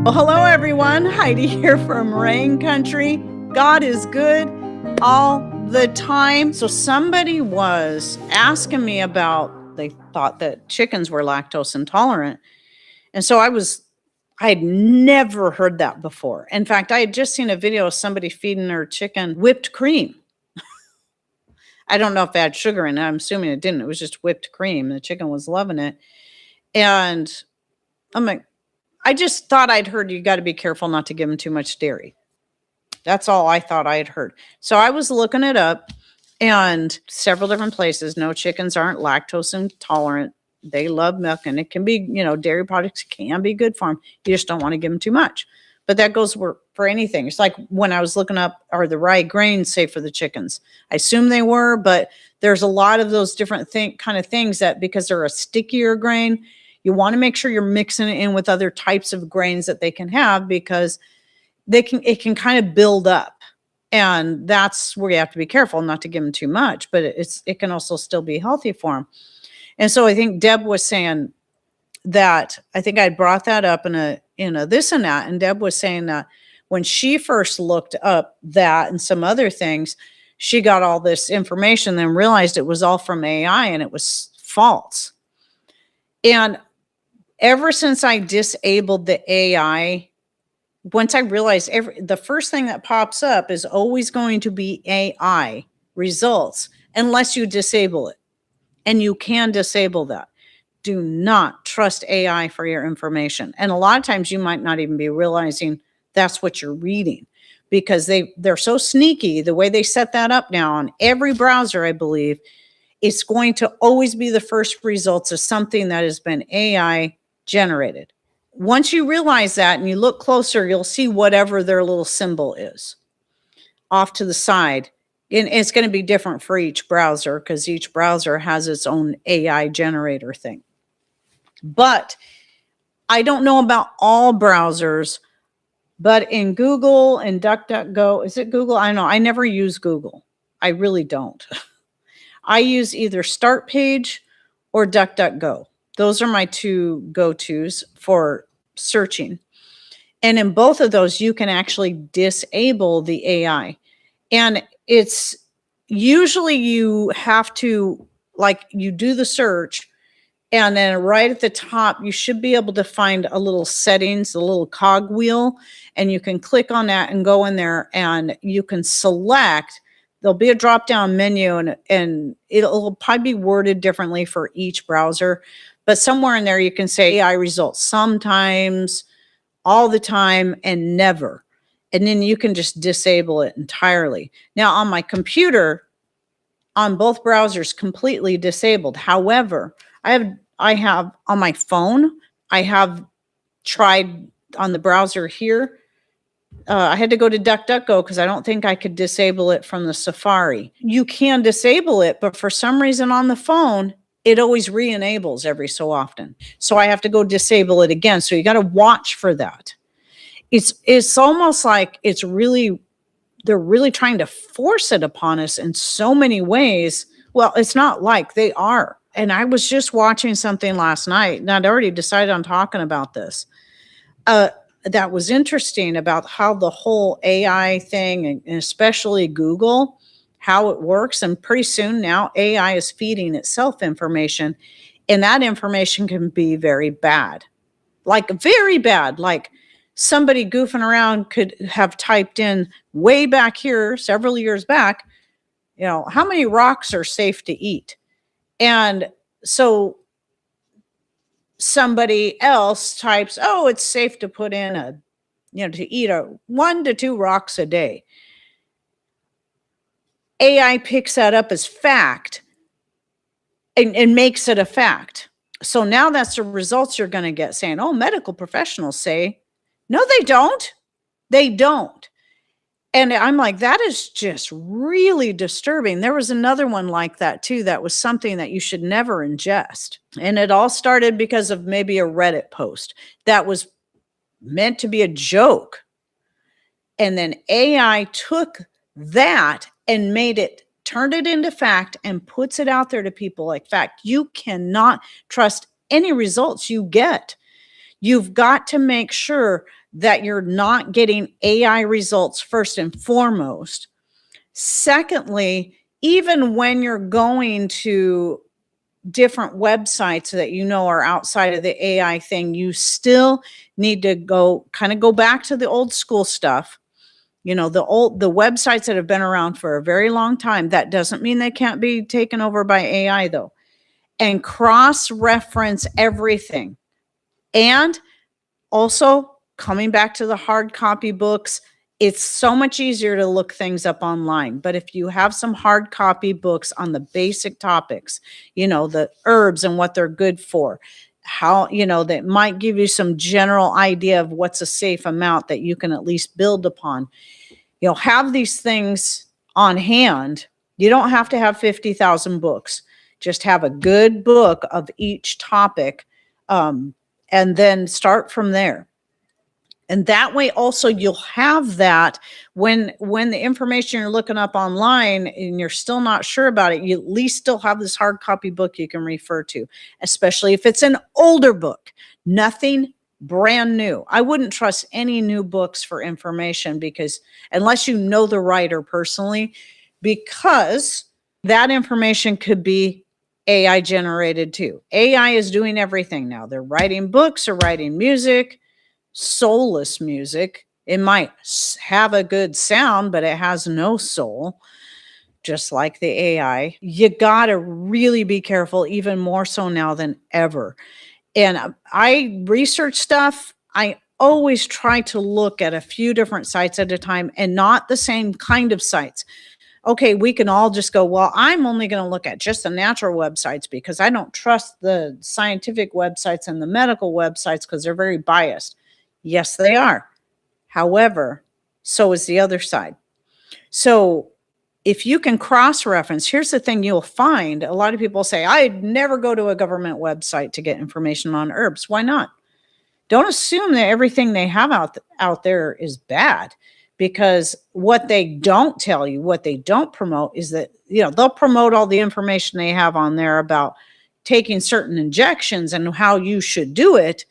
Well, hello, everyone. Heidi here from Rain Country. God is good all the time. So somebody was asking me about, they thought that chickens were lactose intolerant. And so I had never heard that before. In fact, I had just seen a video of somebody feeding their chicken whipped cream. I don't know if it had sugar in it. I'm assuming it didn't. It was just whipped cream. The chicken was loving it. And I'm like, I just thought I'd heard you got to be careful not to give them too much dairy. That's all I thought I had heard. So I was looking it up and several different places. No, chickens aren't lactose intolerant. They love milk, and it can be, dairy products can be good for them. You just don't want to give them too much. But that goes for anything. It's like when I was looking up, are the rye grains safe for the chickens? I assume they were, but there's a lot of those different kind of things that because they're a stickier grain, you want to make sure you're mixing it in with other types of grains that they can have because it can kind of build up. And that's where you have to be careful not to give them too much, but it can also still be healthy for them. And so I think Deb was saying that, I think I brought that up in a this and that. And Deb was saying that when she first looked up that and some other things, she got all this information, then realized it was all from AI and it was false. And ever since I disabled the AI, once I realized the first thing that pops up is always going to be AI results unless you disable it. And you can disable that. Do not trust AI for your information. And a lot of times you might not even be realizing that's what you're reading because they're so sneaky. The way they set that up now on every browser, I believe, it's going to always be the first results of something that has been AI generated. Once you realize that and you look closer, you'll see whatever their little symbol is off to the side. And it's going to be different for each browser because each browser has its own AI generator thing. But I don't know about all browsers, but in Google and DuckDuckGo, is it Google? I don't know. I never use Google. I really don't. I use either Start Page or DuckDuckGo. Those are my two go-tos for searching. And in both of those, you can actually disable the AI. And it's usually you have to, like, you do the search, and then right at the top, you should be able to find a little settings, a little cog wheel, and you can click on that and go in there and you can select. There'll be a drop-down menu and it'll probably be worded differently for each browser. But somewhere in there, you can say AI results sometimes, all the time, and never. And then you can just disable it entirely. Now, on my computer, on both browsers, completely disabled. However, I have on my phone, I have tried on the browser here. I had to go to DuckDuckGo because I don't think I could disable it from the Safari. You can disable it, but for some reason on the phone, it always re-enables every so often. So I have to go disable it again. So you got to watch for that. It's almost like they're really trying to force it upon us in so many ways. Well, it's not like they are. And I was just watching something last night, and I'd already decided on talking about this. That was interesting about how the whole AI thing, and especially Google, how it works. And pretty soon now AI is feeding itself information, and that information can be very bad, like very bad. Like somebody goofing around could have typed in way back here, several years back, how many rocks are safe to eat? And so somebody else types, oh, it's safe to put in to eat 1 to 2 rocks a day. AI picks that up as fact and makes it a fact. So now that's the results you're going to get saying, oh, medical professionals say, no, they don't. They don't. And I'm like, that is just really disturbing. There was another one like that too. That was something that you should never ingest. And it all started because of maybe a Reddit post that was meant to be a joke. And then AI took that and turned it into fact and puts it out there to people like fact. You cannot trust any results you get. You've got to make sure that you're not getting AI results first and foremost. Secondly, even when you're going to different websites that you know are outside of the AI thing, you still need to go back to the old school stuff. The websites that have been around for a very long time. That doesn't mean they can't be taken over by AI though. And cross-reference everything. And also, coming back to the hard copy books, it's so much easier to look things up online. But if you have some hard copy books on the basic topics, the herbs and what they're good for, how, that might give you some general idea of what's a safe amount that you can at least build upon. Have these things on hand. You don't have to have 50,000 books. Just have a good book of each topic, and then start from there. And that way also you'll have that when the information you're looking up online and you're still not sure about it, you at least still have this hard copy book you can refer to, especially if it's an older book, nothing brand new. I wouldn't trust any new books for information, because unless you know the writer personally, because that information could be AI generated too. AI is doing everything now. They're writing books or writing music, soulless music. It might have a good sound, but it has no soul, just like the AI. You got to really be careful, even more so now than ever. And I research stuff. I always try to look at a few different sites at a time and not the same kind of sites. Okay, we can all just go, well, I'm only going to look at just the natural websites because I don't trust the scientific websites and the medical websites because they're very biased. Yes, they are. However, so is the other side. So if you can cross-reference, here's the thing you'll find. A lot of people say, I'd never go to a government website to get information on herbs. Why not? Don't assume that everything they have out there is bad, because what they don't tell you, what they don't promote is that, they'll promote all the information they have on there about taking certain injections and how you should do it,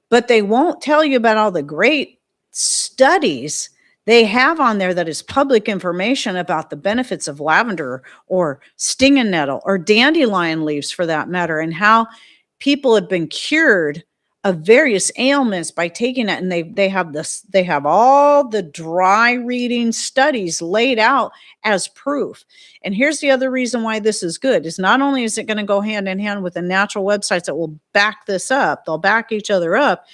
but they won't tell you about all the great studies they have on there that is public information about the benefits of lavender or stinging nettle or dandelion leaves for that matter, and how people have been cured of various ailments by taking it. And they have all the dry reading studies laid out as proof. And here's the other reason why this is good is not only is it going to go hand in hand with the natural websites that will back this up, they'll back each other up.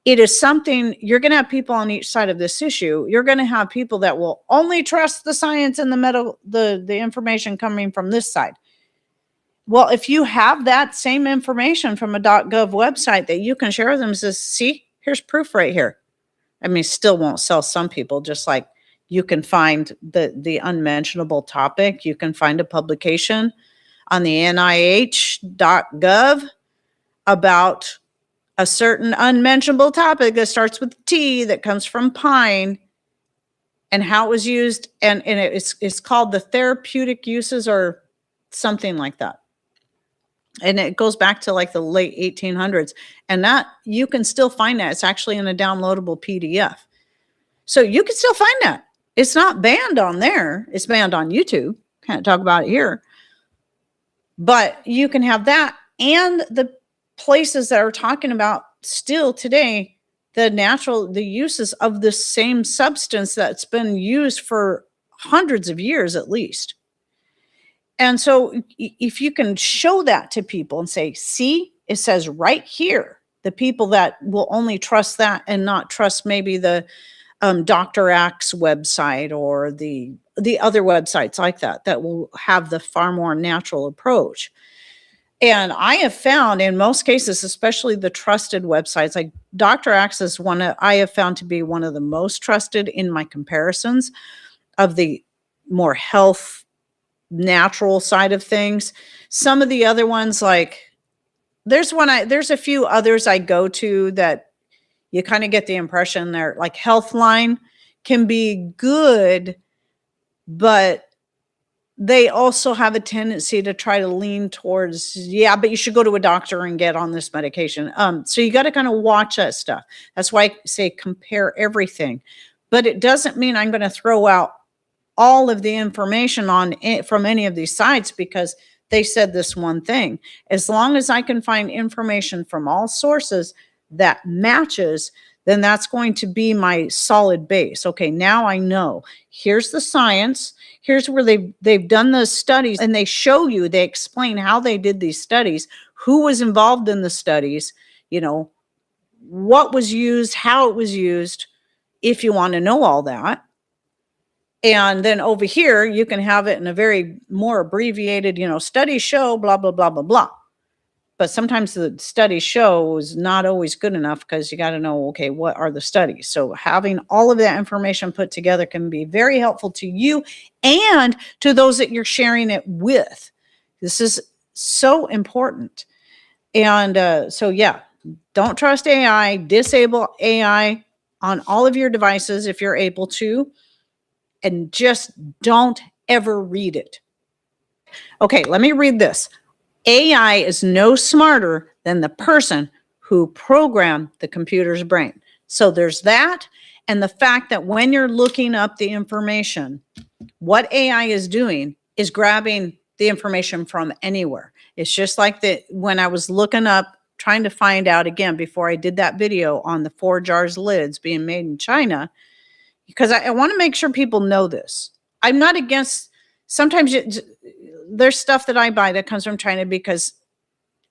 It is something you're going to have people on each side of this issue. You're going to have people that will only trust the science and the information coming from this side. Well, if you have that same information from a .gov website that you can share with them, says, see, here's proof right here. I mean, still won't sell some people, just like you can find the unmentionable topic. You can find a publication on the NIH.gov about a certain unmentionable topic that starts with T, that comes from pine, and how it was used. And it's called the therapeutic uses or something like that. And it goes back to like the late 1800s. And that you can still find that. It's actually in a downloadable PDF. So you can still find that. It's not banned on there. It's banned on YouTube. Can't talk about it here. But you can have that, and the places that are talking about still today the uses of the same substance that's been used for hundreds of years at least. And so if you can show that to people and say, see, it says right here, the people that will only trust that and not trust maybe the Dr. Axe website or the other websites like that will have the far more natural approach. And I have found in most cases, especially the trusted websites, like Dr. Axe is I have found to be one of the most trusted in my comparisons of the more health, natural side of things. Some of the other ones, like there's a few others I go to that you kind of get the impression they're like Healthline can be good, but they also have a tendency to try to lean towards, yeah, but you should go to a doctor and get on this medication. So you got to kind of watch that stuff. That's why I say compare everything. But it doesn't mean I'm going to throw out all of the information on it from any of these sites because they said this one thing. As long as I can find information from all sources that matches, then that's going to be my solid base. Okay, now I know. Here's the science. Here's where they've done the studies, and they show you, they explain how they did these studies, who was involved in the studies, you know, what was used, how it was used, if you want to know all that. And then over here, you can have it in a very more abbreviated, you know, studies show, blah, blah, blah, blah, blah. But sometimes the studies show is not always good enough because you got to know, okay, what are the studies? So having all of that information put together can be very helpful to you and to those that you're sharing it with. This is so important. And so, yeah, don't trust AI, disable AI on all of your devices if you're able to, and just don't ever read it. Okay, let me read this. AI is no smarter than the person who programmed the computer's brain. So there's that. And the fact that when you're looking up the information, what AI is doing is grabbing the information from anywhere. It's just like that when I was looking up, trying to find out again before I did that video on the 4 jars lids being made in China, because I want to make sure people know this. I'm not against, sometimes there's stuff that I buy that comes from China because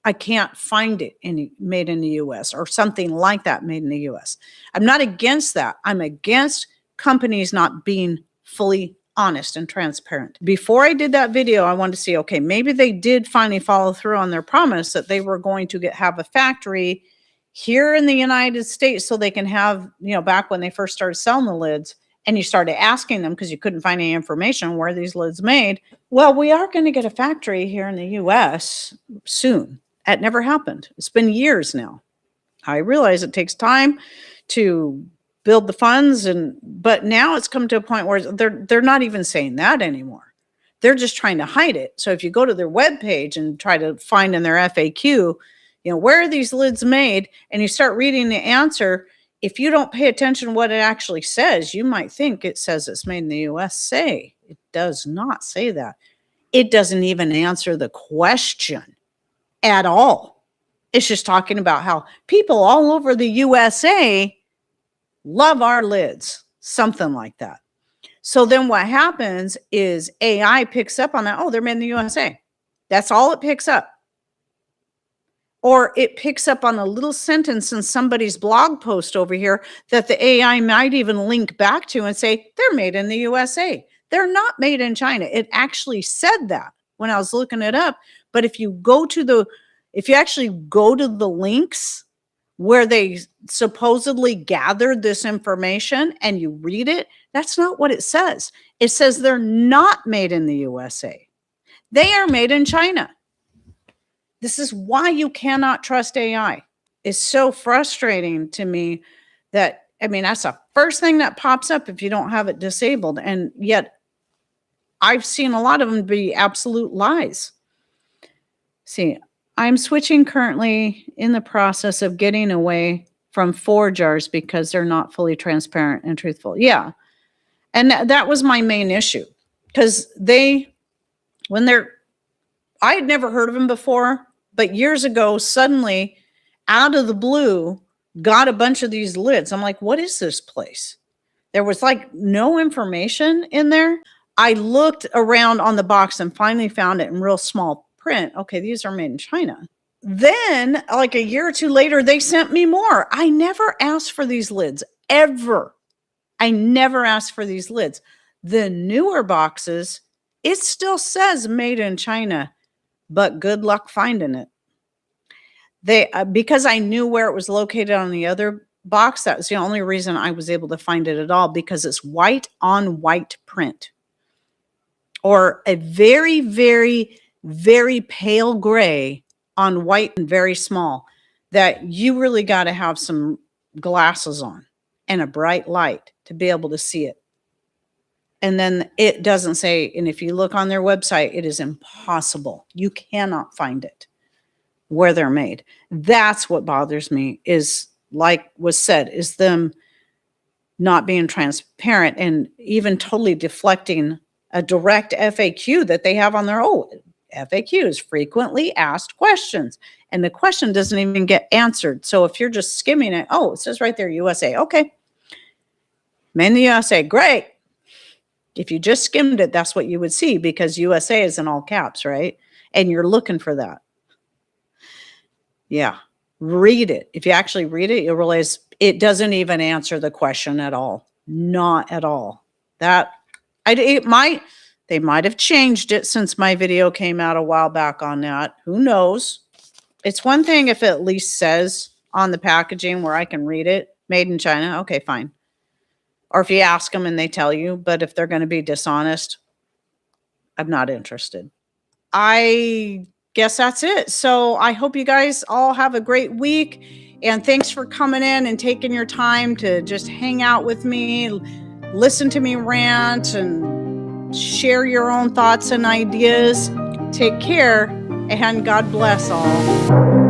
I can't find it made in the US or something like that made in the US. I'm not against that. I'm against companies not being fully honest and transparent. Before I did that video, I wanted to see, okay, maybe they did finally follow through on their promise that they were going to have a factory here in the United States so they can have, you know, back when they first started selling the lids and you started asking them because you couldn't find any information where these lids made. Well, we are going to get a factory here in the US soon. That never happened. It's been years now. I realize it takes time to build the funds, but now it's come to a point where they're not even saying that anymore. They're just trying to hide it. So if you go to their webpage and try to find in their FAQ, you know, where are these lids made? And you start reading the answer, if you don't pay attention to what it actually says, you might think it says it's made in the USA. It does not say that. It doesn't even answer the question at all. It's just talking about how people all over the USA love our lids, something like that. So then what happens is AI picks up on that. Oh, they're made in the USA. That's all it picks up. Or it picks up on a little sentence in somebody's blog post over here that the AI might even link back to and say, they're made in the USA. They're not made in China. It actually said that when I was looking it up. But if you actually go to the links where they supposedly gathered this information and you read it, that's not what it says. It says they're not made in the USA. They are made in China. This is why you cannot trust AI. It's so frustrating to me that, I mean, that's the first thing that pops up if you don't have it disabled. And yet I've seen a lot of them be absolute lies. See, I'm switching currently in the process of getting away from 4 jars because they're not fully transparent and truthful. Yeah. And that was my main issue because I had never heard of them before, but years ago, suddenly out of the blue, got a bunch of these lids. I'm like, what is this place? There was like no information in there. I looked around on the box and finally found it in real small print. Okay, these are made in China. Then, like a year or two later, they sent me more. I never asked for these lids, ever. I never asked for these lids. The newer boxes, it still says made in China, but good luck finding it. Because I knew where it was located on the other box, that was the only reason I was able to find it at all, because it's white on white print or a very, very, very pale gray on white and very small, that you really got to have some glasses on and a bright light to be able to see it. And then it doesn't say, and if you look on their website, it is impossible. You cannot find it where they're made. That's what bothers me, is like was said, is them not being transparent and even totally deflecting a direct FAQ that they have on their own. FAQs, frequently asked questions, and the question doesn't even get answered. So if you're just skimming it, oh, it says right there, USA. Okay. Made in the USA. Great. If you just skimmed it, that's what you would see, because USA is in all caps, right? And you're looking for that. Yeah. Read it. If you actually read it, you'll realize it doesn't even answer the question at all. Not at all. They might have changed it since my video came out a while back on that. Who knows? It's one thing if it at least says on the packaging where I can read it, made in China. Okay, fine. Or if you ask them and they tell you, but if they're going to be dishonest, I'm not interested. I guess that's it. So I hope you guys all have a great week. And thanks for coming in and taking your time to just hang out with me, listen to me rant, and share your own thoughts and ideas. Take care, and God bless all.